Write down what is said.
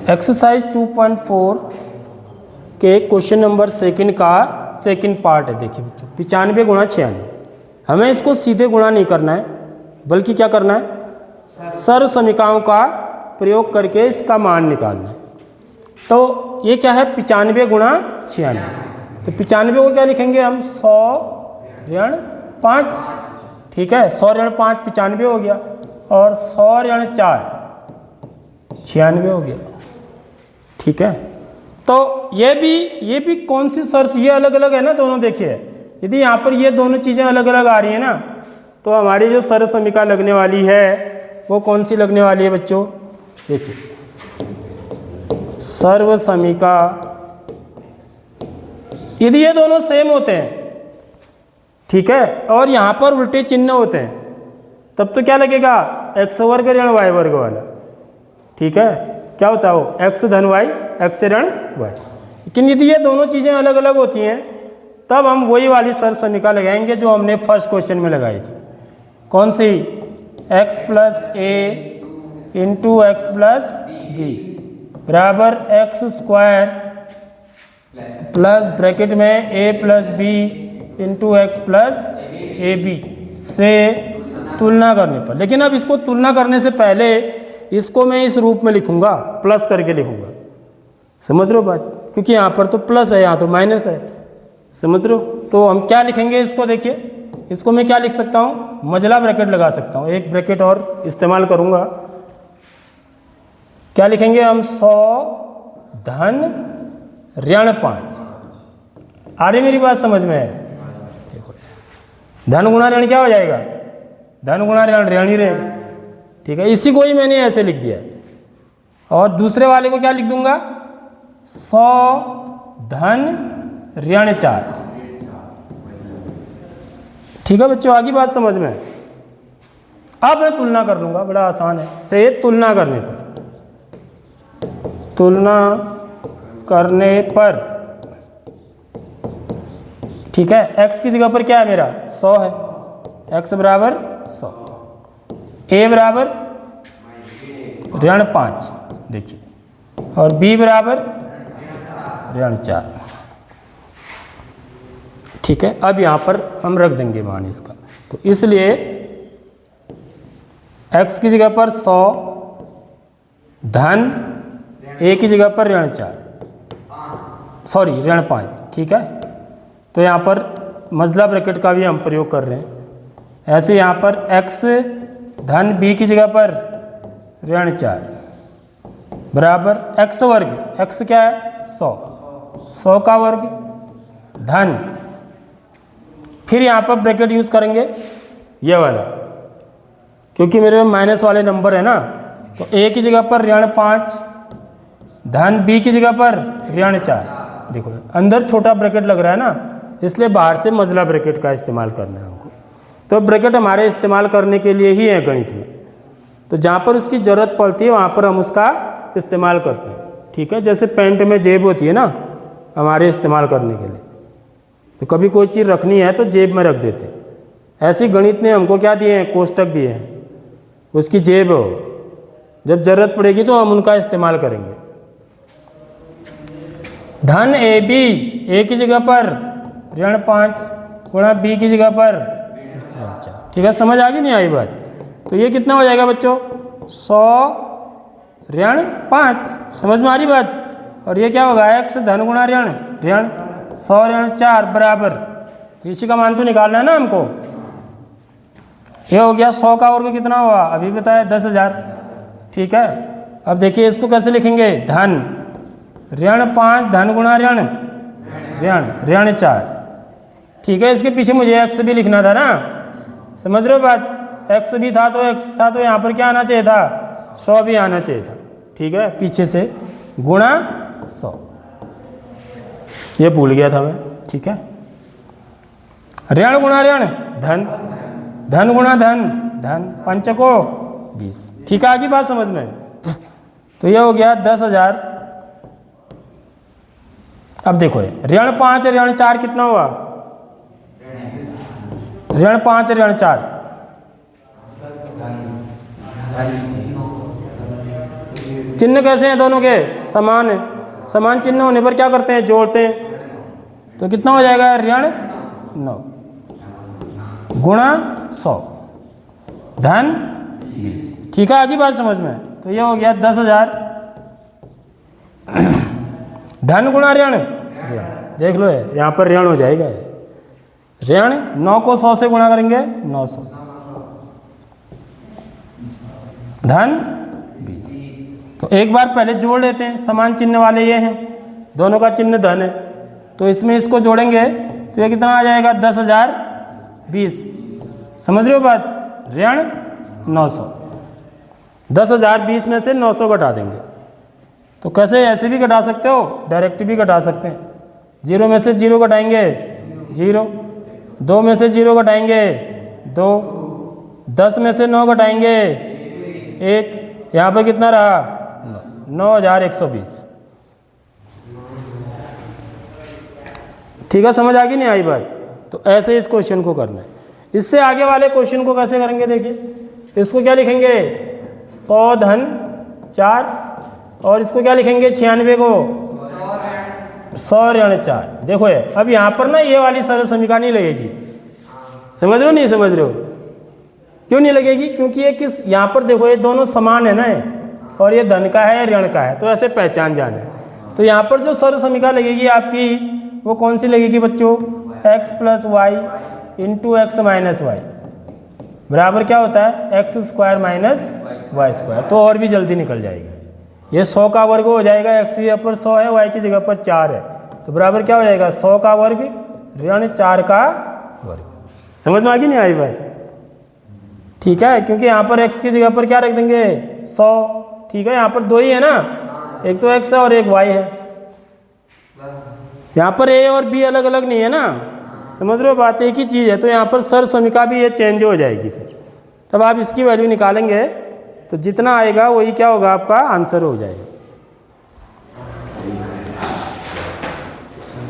Exercise 2.4 के question number second का second part है। देखिए बच्चों, 95 गुणा 96। हमें इसको सीधे गुणा नहीं करना है, बल्कि क्या करना है, सर्व समीकरणों का प्रयोग करके इसका मान निकालना है। तो ये क्या है, 95 गुणा 96। तो 95 को क्या लिखेंगे हम, 100 ऋण 5, ठीक है। 100 ऋण 5 95 हो गया, और 100 ऋण 4 96 हो गया, ठीक है। तो ये भी कौन सी सर्स, ये अलग अलग है ना दोनों। देखिए यदि यहाँ पर ये दोनों चीज़ें अलग अलग आ रही है ना, तो हमारी जो सर्व समीकरण लगने वाली है वो कौन सी लगने वाली है बच्चों। देखिए सर्व समीकरण यदि ये दोनों सेम होते हैं, ठीक है, और यहाँ पर उल्टे चिन्ह होते हैं, तब तो क्या लगेगा, एक्स वर्ग ऋण वाई वर्ग वाला, ठीक है। क्या होता है वो, एक्स धन वाई, एक्स ऋण वाई। लेकिन यदि ये दोनों चीज़ें अलग अलग होती हैं, तब हम वही वाली सर्व समीकरण लगाएंगे जो हमने फर्स्ट क्वेश्चन में लगाई थी। कौन सी, x plus a into x plus b बराबर एक्स स्क्वायर प्लस ब्रैकेट में a plus b into x plus a b से तुलना करने पर। लेकिन अब इसको तुलना करने से पहले इसको मैं इस रूप में लिखूंगा, प्लस करके लिखूंगा, समझ रहे हो बात, क्योंकि यहाँ पर तो प्लस है, यहाँ तो माइनस है, समझ रहे हो। तो हम क्या लिखेंगे इसको, देखिए इसको मैं क्या लिख सकता हूँ, मझला ब्रैकेट लगा सकता हूँ, एक ब्रैकेट और इस्तेमाल करूँगा। क्या लिखेंगे हम, 100 धन ऋण 5। आ रही मेरी बात समझ में है। देखो धन गुणा ऋण क्या हो जाएगा, धन गुणा ऋण ऋण ही रहेगा, ठीक है। इसी को ही मैंने ऐसे लिख दिया, और दूसरे वाले को क्या लिख दूंगा, 100 धन ऋण 4, ठीक है बच्चों, आगे बात समझ में। अब मैं तुलना कर लूंगा, बड़ा आसान है। से तुलना करने पर, ठीक है, x की जगह पर क्या है मेरा, 100 है, x बराबर 100, a बराबर ऋण 5, देखिए, और b बराबर ऋण 4, ठीक है। अब यहाँ पर हम रख देंगे मान इसका, तो इसलिए x की जगह पर 100 धन a की जगह पर ऋण 4, सॉरी ऋण 5, ठीक है। तो यहाँ पर मझला ब्रैकेट का भी हम प्रयोग कर रहे हैं। ऐसे यहाँ पर x धन b की जगह पर ऋण 4 बराबर x वर्ग, x क्या है, 100 का वर्ग धन, फिर यहाँ पर ब्रैकेट यूज करेंगे ये वाला, क्योंकि मेरे माइनस वाले नंबर है ना। तो a की जगह पर ऋण 5 धन b की जगह पर ऋण 4। देखो अंदर छोटा ब्रैकेट लग रहा है ना, इसलिए बाहर से मझला ब्रैकेट का इस्तेमाल करना है हमको। तो ब्रैकेट हमारे इस्तेमाल करने के लिए ही है गणित में, तो जहाँ पर उसकी ज़रूरत पड़ती है वहाँ पर हम उसका इस्तेमाल करते हैं, ठीक है। जैसे पेंट में जेब होती है ना हमारे इस्तेमाल करने के लिए, तो कभी कोई चीज़ रखनी है तो जेब में रख देते हैं। ऐसे गणित ने हमको क्या दिए हैं, कोष्टक दिए हैं, उसकी जेब हो, जब ज़रूरत पड़ेगी तो हम उनका इस्तेमाल करेंगे। धन ए बी, ए की जगह पर ऋण 5 गुणा बी की जगह पर ऋण 4, ठीक है। समझ आ गई नहीं आई बात। तो ये कितना हो जाएगा बच्चों, 100 ऋण 5, समझ में आ रही बात। और ये क्या होगा, x धन गुणा ऋण ऋण 100 ऋण 4 बराबर, तो इसी का मान तो निकालना है ना हमको। ये हो गया 100 का वर्ग कितना हुआ, अभी बताया 10,000, ठीक है। अब देखिए इसको कैसे लिखेंगे, धन ऋण 5 धन गुणा ऋण ऋण 4, ठीक है। इसके पीछे मुझे x भी लिखना था ना, समझ रहे हो बात। x भी था तो x था, तो यहाँ पर क्या आना चाहिए था, 100 भी आना चाहिए था, ठीक है। पीछे से गुणा 100, ये भूल गया था मैं, ठीक है। ऋण गुणा ऋण धन, धन गुणा धन धन, 5 को 20, ठीक है। आगे बात समझ में। तो ये हो गया 10,000। अब देखो ऋण 5 ऋण 4 कितना हुआ, ऋण 5 ऋण 4 चिन्ह कैसे हैं दोनों के? समान है। समान चिन्ह होने पर क्या करते हैं? जोड़ते हैं। तो कितना हो जाएगा? ऋण 9 गुणा 100 धन 20। ठीक है, आगे बात समझ में? तो ये हो गया 10,000 धन गुणा ऋण। देख लो है यहाँ पर ऋण हो जाएगा। ऋण 9 को 100 से गुणा करेंगे 900 धन 20। तो एक बार पहले जोड़ लेते हैं। समान चिन्ह वाले ये हैं, दोनों का चिन्ह धन है, तो इसमें इसको जोड़ेंगे तो ये कितना आ जाएगा? 10,020। समझ रहे हो बात? ऋण 900, 10,020 में से 900 घटा देंगे। तो कैसे? ऐसे भी घटा सकते हो, डायरेक्ट भी घटा सकते हैं। 0 में से 0 घटाएंगे 0, 2 में से 0 घटाएंगे 2, 10 में से 9 घटाएंगे 1, यहाँ पर कितना रहा? 9,120। ठीक है, समझ आ गई नहीं आई बात? तो ऐसे इस क्वेश्चन को करना है। इससे आगे वाले क्वेश्चन को कैसे करेंगे? देखिए, इसको क्या लिखेंगे? 100 धन 4, और इसको क्या लिखेंगे? 96 को 100 ऋण 4। देखो ये अब यहाँ पर ना ये वाली सरल समीकरण नहीं लगेगी। समझ रहे हो? नहीं समझ रहे हो? क्यों नहीं लगेगी? क्योंकि ये किस, यहाँ पर देखो ये दोनों समान है ना, और ये धन का है ऋण का है, तो ऐसे पहचान जाना है। तो यहाँ पर जो सरल समीकरण लगेगी आपकी, वो कौन सी लगेगी बच्चों? x + y × x - y बराबर क्या होता है? x² - y²। तो और भी जल्दी निकल जाएगा। ये 100 का वर्ग हो जाएगा, x की जगह पर 100 है, y की जगह पर 4 है, तो बराबर क्या हो जाएगा? 100 का वर्ग ऋण 4 का वर्ग। समझ में आ गई नहीं आई बात? ठीक है, क्योंकि यहाँ पर x की जगह पर क्या रख देंगे? 100। ठीक है, यहाँ पर 2 ही है ना, एक तो x है और एक y है। यहाँ पर a और b अलग अलग नहीं है ना। समझ रहे हो बात? एक ही चीज़ है। तो यहाँ पर सर समीकरण भी ये चेंज हो जाएगी। फिर तब आप इसकी वैल्यू निकालेंगे तो जितना आएगा वही क्या होगा? आपका आंसर हो जाएगा।